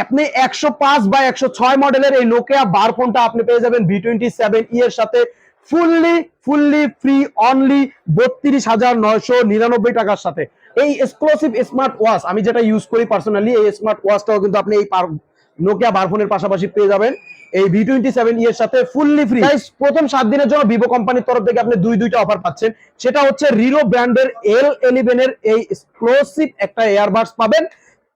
আপনি 105/106 মডেলের এই নোকিয়া বার ফোনটা আপনি পেয়ে যাবেন V27e এর সাথে ফুললি ফ্রি অনলি 32,999 টাকার সাথে। এই এক্সক্লুসিভ স্মার্ট ওয়াচ আমি যেটা ইউজ করি পার্সোনালি, এই স্মার্ট ওয়াচটাও কিন্তু আপনি এই নোকিয়া বার ফোনের পাশাপাশি পেয়ে যাবেন এই V27e এর সাথে ফুললি ফ্রি। প্রথম 7 দিনের জন্য ভিভো কোম্পানির তরফ থেকে আপনি দুইটা অফার পাচ্ছেন। সেটা হচ্ছে রিরো ব্র্যান্ডের L11 এর এই এক্সক্লুসিভ একটা এয়ারবাডস পাবেন।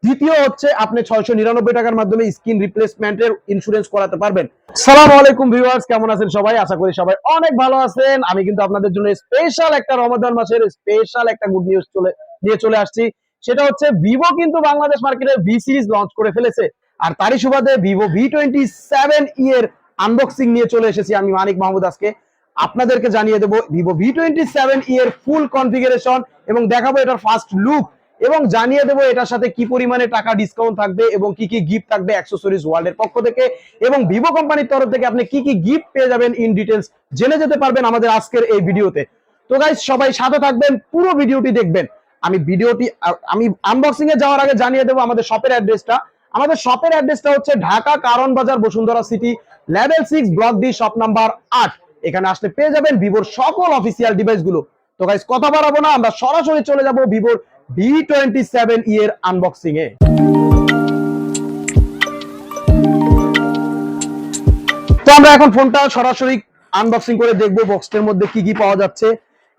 দ্বিতীয় হচ্ছে আপনি 699 টাকার মাধ্যমে স্ক্রিন রিপ্লেসমেন্টের ইন্স্যুরেন্স করাতে পারবেন। আসসালামু আলাইকুম ভিউয়ার্স, কেমন আছেন সবাই? আশা করি সবাই অনেক ভালো আছেন। আমি কিন্তু আপনাদের জন্য স্পেশাল একটা রমাদান মাসের স্পেশাল একটা গুড নিউজ নিয়ে চলে আসছি। সেটা হচ্ছে ভিভো কিন্তু বাংলাদেশ মার্কেটে ভি সিরিজ লঞ্চ করে ফেলেছে, আর তারই সুবাদে ভিভো V27e এর আনবক্সিং নিয়ে চলে এসেছি আমি মানিক মাহমুদ। আজকে আপনাদেরকে জানিয়ে দেবো ভিভো V27e এর ফুল কনফিগারেশন এবং দেখাবো এটার ফার্স্ট লুক, এবং জানিয়ে দেবো এটার সাথে কি পরিমাণে টাকা ডিসকাউন্ট থাকবে এবং কি কি গিফট থাকবে অ্যাক্সেসরিজ ওয়ার্ল্ডের পক্ষ থেকে, এবং ভিভো কোম্পানির তরফ থেকে আপনি কি কি গিফট পেয়ে যাবেন ইন ডিটেলস জেনে যেতে পারবেন আমাদের আজকের এই ভিডিওতে। তো গাইস, সবাই সাথে থাকবেন, পুরো ভিডিওটি দেখবেন। আমি আনবক্সিং এ যাওয়ার আগে জানিয়ে দেবো আমাদের শপের অ্যাড্রেসটা। আমাদের শপের অ্যাড্রেসটা হচ্ছে ঢাকা কারণ বাজার Bashundhara city level 6 block D shop number 8। এখানে আসলে পেয়ে যাবেন ভিভোর সকল অফিসিয়াল ডিভাইসগুলো। তো গাইস, কথা বাড়াবো না, আমরা সরাসরি চলে যাব ভিভোর V27e এর আনবক্সিং এ। তো আমরা এখন ফোনটা সরাসরি আনবক্সিং করে দেখবো বক্সের মধ্যে কি কি পাওয়া যাচ্ছে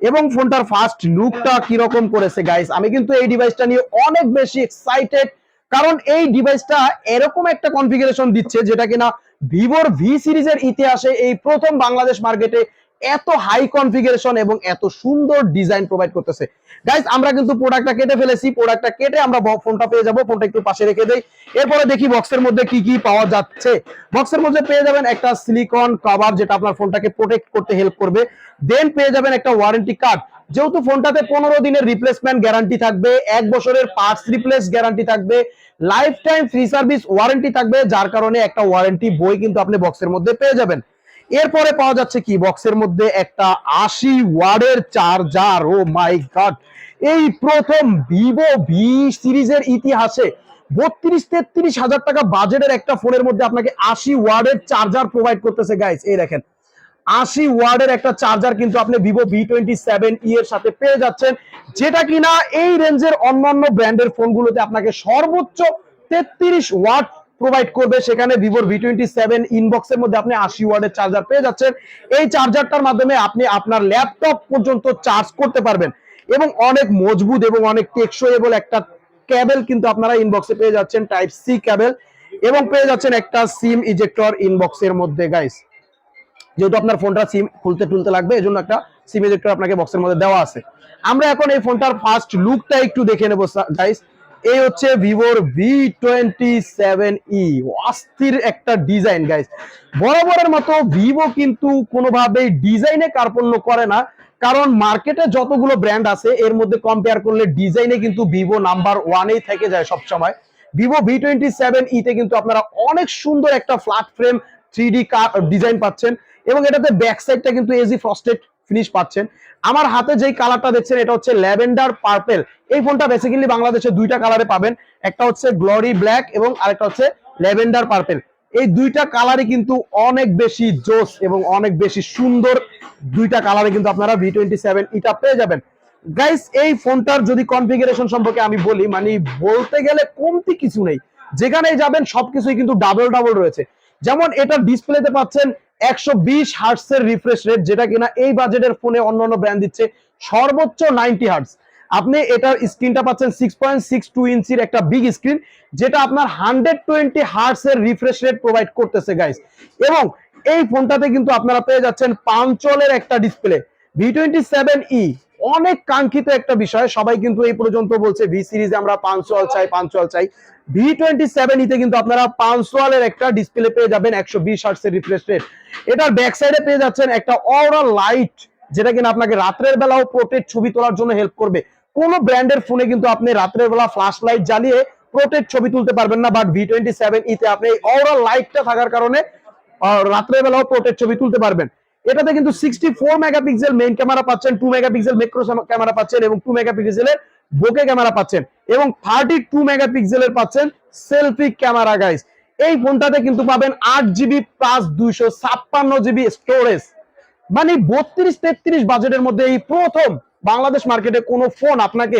এবং ফোনটার ফার্স্ট লুকটা কি রকম করেছে। গাইস, আমি কিন্তু এই ডিভাইসটা নিয়ে অনেক বেশি এক্সাইটেড, কারণ এই ডিভাইসটা এরকম একটা কনফিগারেশন দিচ্ছে যেটা কিনা ভিভোর ভি সিরিজের ইতিহাসে এই প্রথম বাংলাদেশ মার্কেটে এত হাই কনফিগারেশন এবং এত সুন্দর ডিজাইন প্রোভাইড করতেছে। গাইস, আমরা কিন্তু প্রোডাক্টটা কেটে ফেলেছি, প্রোডাক্টটা কেটে আমরা ফোনটা পেয়ে যাবো। ফোনটা একটু পাশে রেখে দেই, এরপরে দেখি বক্সের মধ্যে কি কি পাওয়া যাচ্ছে। বক্সের মধ্যে পেয়ে যাবেন একটা সিলিকন কভার যেটা আপনার ফোনটাকে প্রোটেক্ট করতে হেল্প করবে। দেন পেয়ে যাবেন একটা ওয়ারেন্টি কার্ড, যেহেতু ফোনটাতে 15 দিনের রিপ্লেসমেন্ট গ্যারান্টি থাকবে, 1 বছরের পার্টস রিপ্লেস গ্যারান্টি থাকবে, life time free service warranty থাকবে, যার কারণে একটা ওয়ারেন্টি বই কিন্তু আপনি বক্সের মধ্যে পেয়ে যাবেন। এরপরে পাওয়া যাচ্ছে কি বক্সের মধ্যে একটা 80 ওয়াটের চার্জার। ও মাই গড, এই প্রথম ভিভো ভি সিরিজের ইতিহাসে 32-33 হাজার টাকা বাজেটের একটা ফোনের মধ্যে আপনাকে 80 ওয়াটের চার্জার প্রোভাইড করতেছে। গাইস, এই দেখেন 80 ওয়াটের একটা চার্জার কিন্তু আপনি ভিভো V27e এর সাথে পেয়ে যাচ্ছেন, যেটা কিনা এই রেঞ্জের অন্যান্য ব্র্যান্ডের ফোনগুলোতে আপনাকে সর্বোচ্চ 33 ওয়াট প্রোভাইড করবে। সেখানে ভিভোর V27 ইনবক্সের মধ্যে আপনি 80 ওয়াটের চার্জার পেয়ে যাচ্ছেন। এই চার্জারটার মাধ্যমে আপনি আপনার ল্যাপটপ পর্যন্ত চার্জ করতে পারবেন, এবং অনেক মজবুত এবং অনেক টেকসইয়েবল একটা কেবল কিন্তু আপনারা ইনবক্সে পেয়ে যাচ্ছেন, টাইপ সি কেবল, এবং পেয়ে যাচ্ছেন একটা সিম ইজেক্টর ইনবক্সের মধ্যে। গাইস, যেহেতু আপনার ফোনটা সিম খুলতে টুলতে লাগবে, এজন্য একটা সিম ইজেক্টর আপনাকে বক্সের মধ্যে দেওয়া আছে। আমরা এখন এই ফোনটার ফার্স্ট লুকটা একটু দেখে নেব। গাইস, এই হচ্ছে ভিভোর V27e, অস্থির একটা ডিজাইন। গাইস, বরাবরের মতো ভিভো কিন্তু কোনোভাবেই ডিজাইনে কার্পণ্য করে না, কারণ মার্কেটে যতগুলো ব্র্যান্ড আছে এর মধ্যে কম্পেয়ার করলে ডিজাইনে কিন্তু ভিভো নাম্বার 1-এই থেকে যায় সবসময়। ভিভো V27e তে কিন্তু আপনারা অনেক সুন্দর একটা ফ্ল্যাট ফ্রেম 3D ডিজাইন পাচ্ছেন, এবং এটাতে ব্যাক সাইডটা কিন্তু এজি ফ্রস্টেড ফিনিশ পাচ্ছেন। আমার হাতে যেই কালারটা দেখছেন এটা হচ্ছে ল্যাভেন্ডার পার্পল। এই ফোনটা বেসিক্যালি বাংলাদেশে দুইটা কালারে পাবেন, একটা হচ্ছে গ্লোরি ব্ল্যাক এবং আরেকটা হচ্ছে ল্যাভেন্ডার পার্পল। এই দুইটা কালারই কিন্তু অনেক বেশি জোস এবং অনেক বেশি সুন্দর। দুইটা কালারে কিন্তু আপনারা V27e টা পেয়ে যাবেন। গাইস, এই ফোনটার যদি কনফিগারেশন সম্পর্কে আমি বলি, মানে বলতে গেলে কমতি কিছু নেই, যেখানেই যাবেন সবকিছুই কিন্তু ডাবল রয়েছে। যেমন এটা ডিসপ্লেতে পাচ্ছেন 120 হার্টজের রিফ্রেশ রেট, যেটা কিনা এই বাজেটের ফোনে অন্যান্য ব্র্যান্ড দিচ্ছে সর্বোচ্চ 90 হার্টজ। আপনি এটার স্ক্রিনটা পাচ্ছেন 6.62 ইঞ্চির একটা বিগ স্ক্রিন, যেটা আপনার 120 হার্টজের রিফ্রেশ রেট প্রোভাইড করতেছে। গাইস, এবং এই ফোনটাতে কিন্তু আপনারা পেয়ে যাচ্ছেন পাঞ্চলের একটা ডিসপ্লে। V27e অনেক কাঙ্ক্ষিত একটা বিষয়, সবাই কিন্তু এই পর্যন্ত বলছে ভি সিরিজে আমরা পাঞ্চল চাই। V27e তে কিন্তু আপনারা পাঞ্চলের একটা ডিসপ্লে পেয়ে যাবেন, 120 হার্টজের রিফ্রেশ রেট। এটার ব্যাক সাইডে পেয়ে যাচ্ছেন একটা অরা লাইট, যেটা কিনা আপনাকে রাতের বেলাও পোর্ট্রেট ছবি তোলার জন্য হেল্প করবে। কোন ব্র্যান্ডের ফোনে কিন্তু আপনি রাতের বেলা ফ্ল্যাশ লাইট জ্বালিয়ে পোর্ট্রেট ছবি তুলতে পারবেন না, বাট V27e তে আপনি অরা লাইটটা থাকার কারণে রাতের বেলাও পোর্ট্রেট ছবি তুলতে পারবেন। এটাতে কিন্তু 64 মেগাপিক্সেল মেইন ক্যামেরা পাচ্ছেন, 2 মেগাপিক্সেল ম্যাক্রো ক্যামেরা পাচ্ছেন এবং 2 মেগাপিক্সেলের বোকে ক্যামেরা পাচ্ছেন। এবং 32 মেগাপিক্সেলের পাচ্ছেন সেলফি ক্যামেরা গাইস। এই ফোনটাতে কিন্তু পাবেন 8GB প্লাস 256GB স্টোরেজ। মানে 32-33 বাজেটের মধ্যে এই প্রথম বাংলাদেশ মার্কেটে কোন ফোন আপনাকে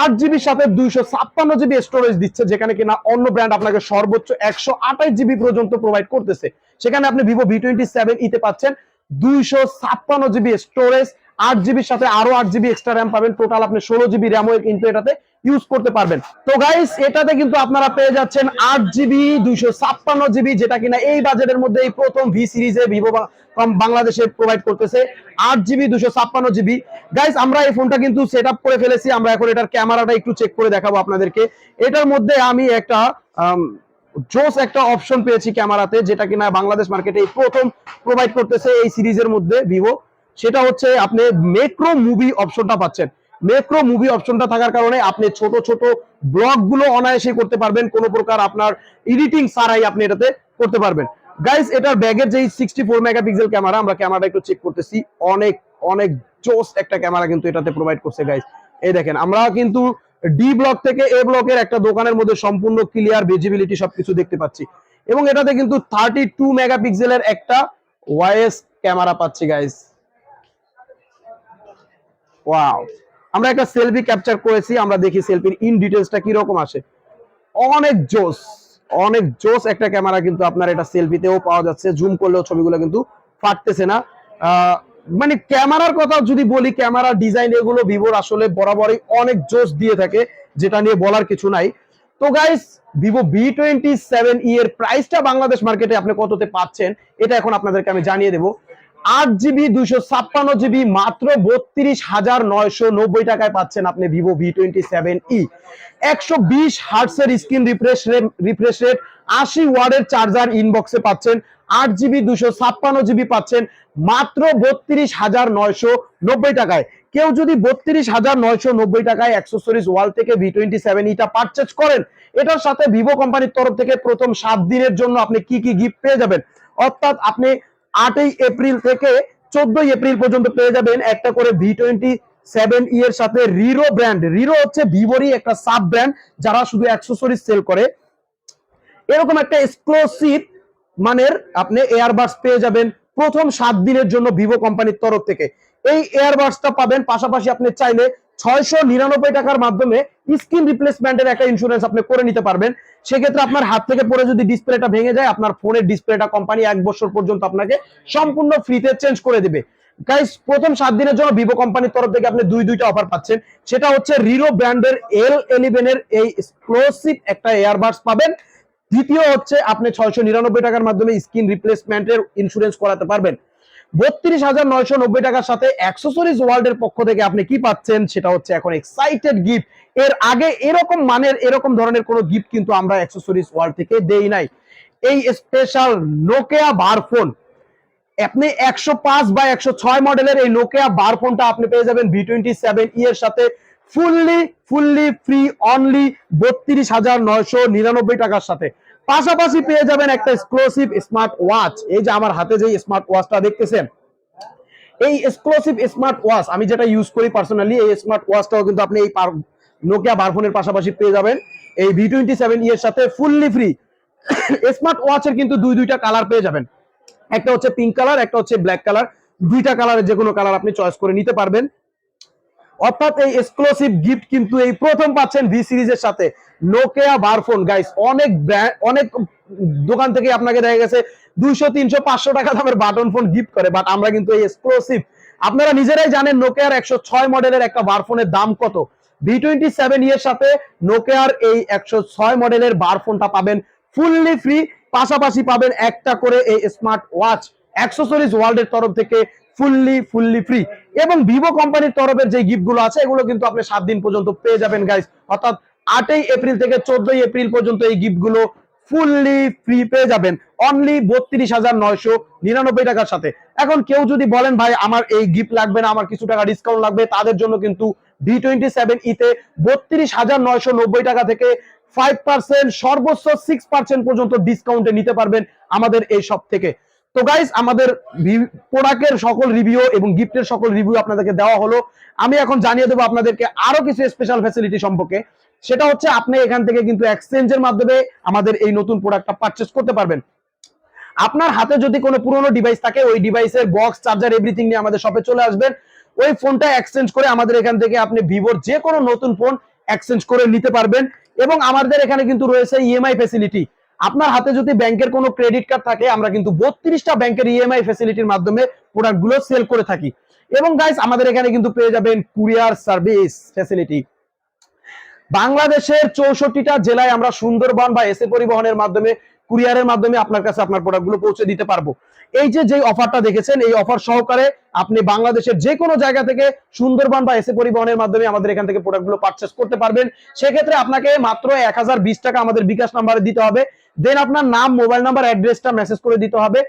8GBর সাথে 256GB স্টোরেজ দিচ্ছে, যেখানে কিনা অন্য ব্র্যান্ড আপনাকে সর্বোচ্চ 128GB পর্যন্ত প্রোভাইড করতেছে। সেখানে আপনি ভিভো V27e তে পাচ্ছেন 256GB স্টোরেজ, 8GBর সাথে আরো 8GB এক্সট্রা র্যাম পাবেন। টোটাল আপনি 16GB র্যামও কিন্তু এটাতে ইউজ করতে পারবেন। তো গাইস, এটাতে কিন্তু আপনারা পেয়ে যাচ্ছেন 8GB 256GB, যেটা কিনা এই বাজেটের মধ্যে এই প্রথম ভি সিরিজে ভিভো বাংলাদেশে প্রোভাইড করতেছে 8GB 256GB। গাইস, আমরা এই ফোনটা কিন্তু সেট আপ করে ফেলেছি। আমরা এখন এটার ক্যামেরাটা একটু চেক করে দেখাবো আপনাদেরকে। এটার মধ্যে আমি একটা জোস একটা অপশন পেয়েছি ক্যামেরাতে, যেটা কিনা বাংলাদেশ মার্কেটে এই প্রথম প্রোভাইড করতেছে এই সিরিজের মধ্যে ভিভো। সেটা হচ্ছে আপনি মেক্রো মুভি অপশনটা পাচ্ছেন। মেক্রো মুভি অপশনটা থাকার কারণে আপনি ছোট ছোট ব্লগ গুলো অনায়াসে করতে পারবেন, কোনো প্রকার আপনার এডিটিং ছাড়াই আপনি এটাতে করতে পারবেন। গাইস, এটার ব্যাগের যে 64 মেগাপিক্সেল ক্যামেরা, আমরা ক্যামেরাটা একটু চেক করতেছি। অনেক অনেক জোস একটা ক্যামেরা কিন্তু এটাতে প্রোভাইড করছে গাইস। এই দেখেন, আমরা কিন্তু ডি ব্লক থেকে এ ব্লকের একটা দোকানের মধ্যে সম্পূর্ণ ক্লিয়ার ভিজিবিলিটি সবকিছু দেখতে পাচ্ছি। এবং এটাতে কিন্তু 32 মেগাপিক্সেলের একটা ওয়াইএস ক্যামেরা পাচ্ছি গাইস। ওয়াও, আমরা একটা সেলফি ক্যাপচার করেছি, আমরা দেখি সেলফির ইন ডিটেইলসটা কি রকম আসে। অনেক জোস, অনেক জোস একটা ক্যামেরা কিন্তু আপনার এটা সেলফিতেও পাওয়া যাচ্ছে। জুম করলেও ছবিগুলো কিন্তু ফাটতেছে না। মানে ক্যামেরার কথা যদি বলি, ক্যামেরা ডিজাইন এগুলো ভিভোর আসলে বরাবরই অনেক জোস দিয়ে থাকে, যেটা নিয়ে বলার কিছু নাই। তো গাইস, ভিভো V27e এর প্রাইসটা বাংলাদেশ মার্কেটে আপনি কততে পাচ্ছেন এটা এখন আপনাদেরকে আমি জানিয়ে দেবো। 8GB 256GB মাত্র 32,990 টাকায় পাচ্ছেন আপনি ভিভো V27e। 120 হার্টসের স্ক্রিন রিফ্রেশ রেট, 80 ওয়াটের চার্জার ইনবক্সে পাচ্ছেন। 8GB 256GB পাচ্ছেন মাত্র 32,990 টাকায়। কেউ যদি 32,990 টাকায় অ্যাক্সেসরিজ ওয়ার্ল্ড থেকে V27e টা পারচেজ করেন, এটার সাথে ভিভো কোম্পানির তরফ থেকে প্রথম 7 দিনের জন্য আপনি কি কি গিফট পেয়ে যাবেন, অর্থাৎ আপনি 8 এপ্রিল থেকে 14 এপ্রিল পর্যন্ত পেয়ে যাবেন একটা করে V27e এর সাথে রিরো ব্র্যান্ড। রিরো হচ্ছে ভিভোরই একটা সাব ব্র্যান্ড, যারা শুধু অ্যাক্সেসরিজ সেল করে। এরকম একটা এক্সক্লুসিভ মানের আপনি এয়ারবাডস পেয়ে যাবেন প্রথম 7 দিনের জন্য ভিভো কোম্পানির তরফ থেকে। এই এয়ারবাডসটা পাবেন, পাশাপাশি আপনি চাইলে 699 টাকার মাধ্যমে স্ক্রিন রিপ্লেসমেন্টের একটা ইন্স্যুরেন্স আপনি করে নিতে পারবেন। সেক্ষেত্রে আপনার হাত থেকে পড়ে যদি ডিসপ্লেটা ভেঙে যায়, আপনার ফোনের ডিসপ্লেটা কোম্পানি 1 বছর পর্যন্ত আপনাকে সম্পূর্ণ ফ্রিতে চেঞ্জ করে দিবে। গাইস, প্রথম 7 দিনের জন্য ভিভো কোম্পানির তরফ থেকে আপনি দুইটা অফার পাচ্ছেন। সেটা হচ্ছে রিরো ব্র্যান্ডের L11 এর এই এক্সক্লুসিভ একটা এয়ারবাডস পাবেন। দ্বিতীয় হচ্ছে আপনি 699 টাকার মাধ্যমে স্ক্রিন রিপ্লেসমেন্টের ইন্স্যুরেন্স করাতে পারবেন। 32,990 টাকার সাথে অ্যাক্সেসরিজ ওয়ার্ল্ডের পক্ষ থেকে আপনি কি পাচ্ছেন, সেটা হচ্ছে এখন এক্সাইটেড গিফট। এর আগে এরকম মানের এরকম ধরনের কোনো গিফট কিন্তু আমরা অ্যাক্সেসরিজ ওয়ার্ল্ড থেকে দেই নাই। এই স্পেশাল নোকিয়া বার ফোন, আপনি 105 বা 106 মডেলের এই নোকিয়া বার ফোনটা আপনি পেয়ে যাবেন V27e এর সাথে ফুললি ফ্রি অনলি 32,999 টাকার সাথে। পাশাপাশি পেয়ে যাবেন একটা এক্সক্লুসিভ স্মার্ট ওয়াচ। এই যে আমার হাতে যে স্মার্ট ওয়াচটা দেখতেছেন, এই এক্সক্লুসিভ স্মার্ট ওয়াচ আমি যেটা ইউজ করি পার্সোনালি, এই স্মার্ট ওয়াচটাও কিন্তু আপনি এই নোকিয়া বার ফোনের পাশাপাশি পেয়ে যাবেন এই V27e এর সাথে ফুললি ফ্রি। স্মার্ট ওয়াচের কিন্তু দুইটা কালার পেয়ে যাবেন, একটা হচ্ছে পিঙ্ক কালার, একটা হচ্ছে ব্ল্যাক কালার। দুইটা কালারের যে কোনো কালার আপনি চয়েস করে নিতে পারবেন। অর্থাৎ এই এক্সক্লুসিভ গিফট কিন্তু এই প্রথম পাচ্ছেন ভি সিরিজের সাথে নোকিয়া বার ফোন। গাইস, অনেক দোকান থেকে আপনাকে দেখা গেছে 200, 300, 500 টাকা দামের বাটন ফোন গিফট করে, বাট আমরা কিন্তু এই এক্সক্লুসিভ, আপনারা নিজেরাই জানেন নোকিয়ার 106 মডেলের একটা বার ফোনের দাম কত। V27e এর সাথে নোকিয়ার এই 106 মডেলের বার ফোনটা পাবেন ফুললি ফ্রি, পাশাপাশি পাবেন একটা করে এই স্মার্ট ওয়াচ অ্যাক্সেসরিজ ওয়ার্ল্ডের তরফ থেকে ফুললি ফ্রি। এবং ভিভো কোম্পানির তরফের যে গিফট গুলো আছে এগুলো কিন্তু আপনি 7 দিন পর্যন্ত পেয়ে যাবেন গাইস, অর্থাৎ 8 এপ্রিল থেকে 14 এপ্রিল পর্যন্ত এই গিফট গুলো ফুললি ফ্রি পেয়ে যাবেন অনলি 32,999 টাকার সাথে। এখন কেউ যদি বলেন ভাই আমার এই গিফট লাগবে না, আমার কিছু টাকা ডিসকাউন্ট লাগবে, তাদের জন্য কিন্তু V27e তে 32,990 টাকা থেকে 5% সর্বোচ্চ 6% পর্যন্ত ডিসকাউন্টে নিতে পারবেন আমাদের এই শপ থেকে। তো গাইস, আমাদের প্রোডাক্টের সকল রিভিউ এবং গিফটের সকল রিভিউ আপনাদেরকে দেওয়া হলো। আমি এখন জানিয়ে দেবো আপনাদেরকে আরো কিছু স্পেশাল ফ্যাসিলিটি সম্পর্কে। সেটা হচ্ছে আপনি এখান থেকে কিন্তু এক্সচেঞ্জের মাধ্যমে আমাদের এই নতুন প্রোডাক্টটা পারচেজ করতে পারবেন। আপনার হাতে যদি কোনো পুরনো ডিভাইস থাকে, ওই ডিভাইসের বক্স, চার্জার, এভরিথিং নিয়ে আমাদের শপে চলে আসবেন। ওই ফোনটা এক্সচেঞ্জ করে আমাদের এখান থেকে আপনি ভিভোর যে কোনো নতুন ফোন এক্সচেঞ্জ করে নিতে পারবেন। এবং আমাদের এখানে কিন্তু রয়েছে ইএমআই ফ্যাসিলিটি। আপনার হাতে যদি ব্যাংকের কোনো ক্রেডিট কার্ড থাকে, আমরা কিন্তু 32টা ব্যাংকের ইএমআই ফ্যাসিলিটির মাধ্যমে প্রোডাক্টগুলো সেল করে থাকি। এবং গাইস আমাদের এখানে কিন্তু পেয়ে যাবেন কুরিয়ার সার্ভিস ফ্যাসিলিটি। বাংলাদেশের 64টা জেলায় আমরা সুন্দরবন বা এসএ পরিবহনের মাধ্যমে, কুরিয়ারের মাধ্যমে আপনার কাছে আপনার প্রোডাক্টগুলো পৌঁছে দিতে পারবো। এই যে অফারটা দেখেছেন, এই অফার সহকারে আপনি বাংলাদেশের যে কোনো জায়গা থেকে সুন্দরবন বা এসএ পরিবহনের মাধ্যমে আমাদের এখান থেকে প্রোডাক্টগুলো পারচেজ করতে পারবেন। সেক্ষেত্রে আপনাকে মাত্র 1020 টাকা আমাদের বিকাশ নাম্বারে দিতে হবে। দেন আপনার নাম, মোবাইল নাম্বার, অ্যাড্রেসটা মেসেজ করে দিতে হবে।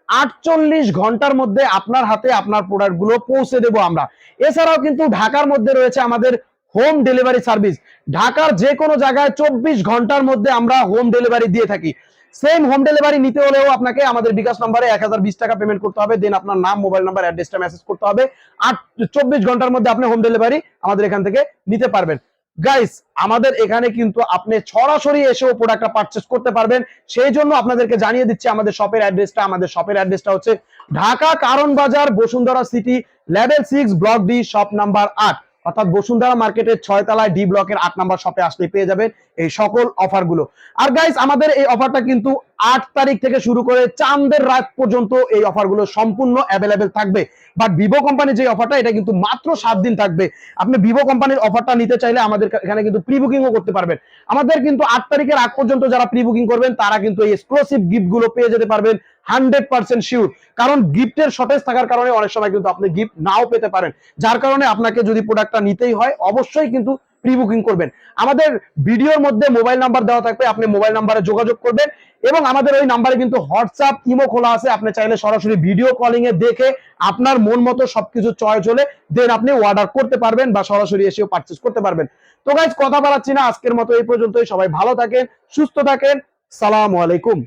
48 ঘন্টার মধ্যে আপনার হাতে আপনার প্রোডাক্টগুলো পৌঁছে দেবো আমরা। এছাড়াও কিন্তু ঢাকার মধ্যে রয়েছে আমাদের হোম ডেলিভারি সার্ভিস। ঢাকার যে কোনো জায়গায় 24 ঘন্টার মধ্যে আমরা হোম ডেলিভারি দিয়ে থাকি। সেম হোম ডেলিভারি নিতে হলেও আপনাকে আমাদের বিকাশ নম্বরে 1020 টাকা পেমেন্ট করতে হবে। দেন আপনার নাম, মোবাইল নাম্বার, অ্যাড্রেসটা মেসেজ করতে হবে। আর 24 ঘন্টার মধ্যে আপনি হোম ডেলিভারি আমাদের এখান থেকে নিতে পারবেন। গাইস আমাদের এখানে কিন্তু আপনি সরাসরি এসেও প্রোডাক্টটা পারচেজ করতে পারবেন। সেই জন্য আপনাদেরকে জানিয়ে দিচ্ছি আমাদের শপের অ্যাড্রেসটা। আমাদের শপের অ্যাড্রেসটা হচ্ছে ঢাকা কারণ বাজার, Bashundhara city, level 6, block D, shop number 8, অর্থাৎ বসুন্ধরা মার্কেটের 6 তলায় ডি ব্লকের 8 নাম্বার শপে আসলে পেয়ে যাবেন এই সকল অফারগুলো। আর গাইস আমাদের এই অফারটা কিন্তু 8 তারিখ থেকে শুরু করে চাঁদের রাত পর্যন্ত এই অফারগুলো সম্পূর্ণ অ্যাভেলেবেল থাকবে। বাট ভিভো কোম্পানির যে অফারটা, এটা কিন্তু মাত্র 7 দিন থাকবে। আপনি ভিভো কোম্পানির অফারটা নিতে চাইলে আমাদের এখানে কিন্তু প্রি বুকিংও করতে পারবেন। আমাদের কিন্তু 8 তারিখের আগ পর্যন্ত যারা প্রি বুকিং করবেন তারা কিন্তু এই এক্সক্লুসিভ গিফটগুলো পেয়ে যেতে পারবেন 100% শিওর। কারণ গিফটের শর্টেজ থাকার কারণে অনেক সময় কিন্তু আপনি গিফট নাও পেতে পারেন। যার কারণে আপনাকে যদি প্রোডাক্টটা নিতেই হয় অবশ্যই কিন্তু প্রি বুকিং করবেন। আমাদের ভিডিওর মধ্যে মোবাইল নাম্বার দেওয়া থাকবে, আপনি মোবাইল নাম্বারে যোগাযোগ করবেন। এবং আমাদের ওই নাম্বারে কিন্তু হোয়াটসঅ্যাপ, ইমো খোলা আছে। আপনি চাইলে সরাসরি ভিডিও কলিং এ দেখে আপনার মন মতো সবকিছু চয়েস হলে দেন আপনি অর্ডার করতে পারবেন বা সরাসরি এসেও পারচেজ করতে পারবেন। তো গাইস কথা বাড়াচ্ছি না, আজকের মতো এই পর্যন্তই। সবাই ভালো থাকেন, সুস্থ থাকেন। সালামু আলাইকুম।